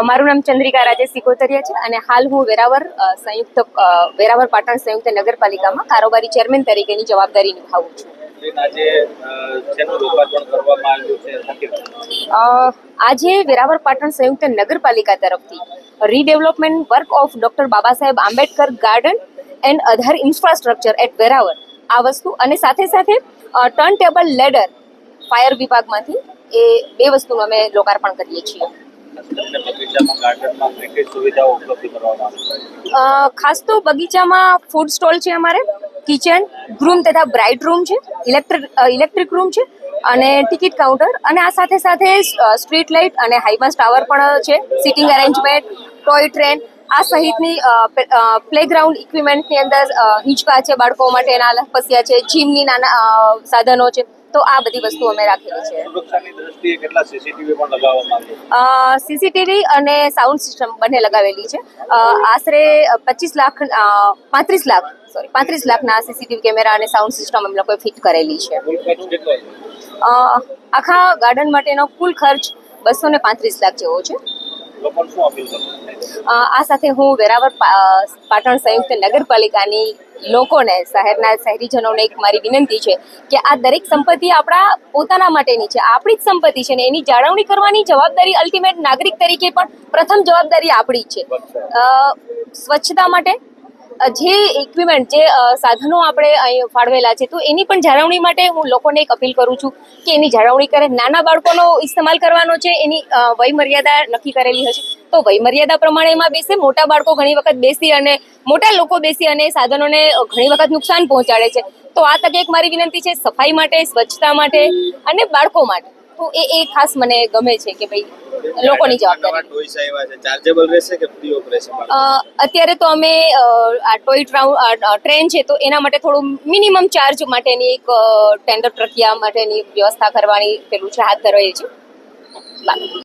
મારું નામ ચંદ્રિકા રાજેશ સિકોતરિયા છે અને હાલ હું વેરાવળ પાટણ સંયુક્ત નગરપાલિકામાં કારોબારી ચેરમેન તરીકેની જવાબદારી નિભાવું છું. આજે વેરાવળ પાટણ સંયુક્ત નગરપાલિકા તરફથી redevelopment work of doctor Baba Saheb Ambedkar garden and other infrastructure at Veraval આ વસ્તુ અને સાથે સાથે ટર્ન ટેબલ લેડર ફાયર વિભાગમાંથી એ બે વસ્તુનું અમે લોકાર્પણ કરીએ છીએ. ખાસ તો બગીચામાં ફૂડ સ્ટોલ છે, અમારે કિચન, ગ્રૂમ તથા બ્રાઇડ રૂમ છે, ઇલેક્ટ્રિક રૂમ છે અને ટિકિટ કાઉન્ટર અને આ સાથે સાથે સ્ટ્રીટ લાઇટ અને હાઈમાસ્ટ ટાવર પણ છે, સિટિંગ અરેન્જમેન્ટ, ટોય ટ્રેન આ સહિતની પ્લેગ્રાઉન્ડ ઇક્વિપમેન્ટની અંદર હિંચકા છે બાળકો માટેના, લપસિયા છે, જીમની નાના સાધનો છે. તો આ બધી વસ્તુ અમે રાખેલી છે. સીસીટીવી અને સાઉન્ડ સિસ્ટમ બંને લગાવેલી છે. આશરે 35 લાખના સીસીટીવી કેમેરા અને સાઉન્ડ સિસ્ટમ અમે લોકોએ ફિટ કરેલી છે. આખા ગાર્ડન માટેનો કુલ ખર્ચ 235 લાખ જેવો છે. આ સાથે હું વેરાવળ પાટણ સંયુક્ત નગરપાલિકાની લોકોને, શહેરીજનોને એક મારી વિનંતી છે કે આ દરેક સંપત્તિ આપણા પોતાના માટેની છે, આપણી જ સંપત્તિ છે ને એની જાળવણી કરવાની જવાબદારી અલ્ટિમેટ નાગરિક તરીકે પણ પ્રથમ જવાબદારી આપણી જ છે. સ્વચ્છતા માટે જે ઇક્વિપમેન્ટ, જે સાધનો આપણે અહીં ફાળવેલા છે તો એની પણ જાળવણી માટે હું લોકોને એક અપીલ કરું છું કે એની જાળવણી કરે. નાના બાળકોનો ઇસ્તેમાલ કરવાનો છે, એની વય મર્યાદા નક્કી કરેલી હશે તો વય મર્યાદા પ્રમાણે એમાં બેસે. મોટા બાળકો ઘણી વખત બેસી અને મોટા લોકો બેસી અને સાધનોને ઘણી વખત નુકસાન પહોંચાડે છે. તો આ તકે એક મારી વિનંતી છે સફાઈ માટે, સ્વચ્છતા માટે અને બાળકો માટે. તો એ ખાસ મને ગમે છે કે ભાઈ લોકોની જવાબદારી. અત્યારે તો અમે આ ટોય ટ્રેન છે તો એના માટે થોડું મિનિમમ ચાર્જ માટેની એક ટેન્ડર પ્રક્રિયા માટેની વ્યવસ્થા કરવાની પેલું છે, હાથ ધરાય છે.